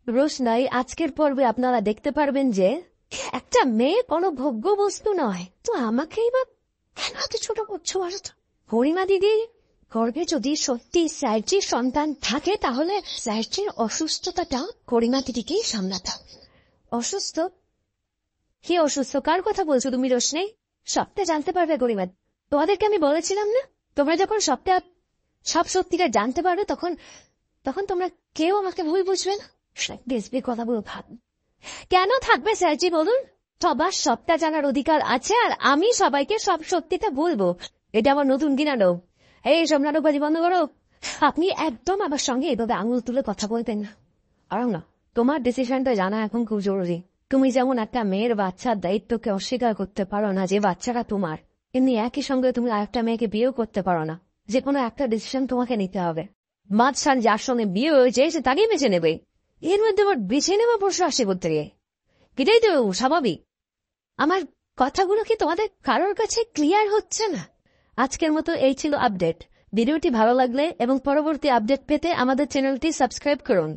রোশনাই, আজকের পর্বে আপনারা দেখতে পারবেন যে একটা মেয়ে কোনো ভোগ্য বস্তু নয়। তো আমাকেই বা কেন এত ছোট করছো? হরিমা দিদি, গর্ভে যদি সত্যি স্যারজির সন্তান থাকে তাহলে স্যারজির অসুস্থতাটা হরিমা দিদিকেই সামলাতে হবে। অসুস্থ? কি অসুস্থ? কার কথা বলছো তুমি রোশনাই? সবটা জানতে পারবে গরিমা। তোমাদেরকে আমি বলেছিলাম না, তোমরা যখন সব সত্যিটা জানতে পারবে তখন তোমরা কেউ আমাকে ভুল বুঝবে না। দেশবি কথা বল ভাব। কেন থাকবে স্যারজি বলুন? সবার সবটা জানার অধিকার আছে, আর আমি সবাইকে সব সত্যিটা বলবো। এটা আমার নতুন কিনা নাটক। এই সব নাটকবাজি বন্ধ করো। আপনি একদম আমার সঙ্গে এভাবে আঙুল তুলে কথা বলতেন না। আর না, তোমার ডিসিশনটা জানা এখন খুব জরুরি। তুমি যেমন একটা মেয়ের বাচ্চার দায়িত্বকে অস্বীকার করতে পারো না যে বাচ্চাটা তোমার, এমনি একই সঙ্গে তুমি আরেকটা মেয়েকে বিয়েও করতে পারো না। যে কোনো একটা ডিসিশন তোমাকে নিতে হবে। মাঝখান যার সঙ্গে বিয়ে হয়েছে সে তাকেই বেছে নেবে। এর মধ্যে আবার বেছে নেওয়া প্রশ্ন আসে করতে গিয়ে, এটাই তো স্বাভাবিক। আমার কথাগুলো কি তোমাদের কারোর কাছে ক্লিয়ার হচ্ছে না? আজকের মতো এই ছিল আপডেট। ভিডিওটি ভালো লাগলে এবং পরবর্তী আপডেট পেতে আমাদের চ্যানেলটি সাবস্ক্রাইব করুন।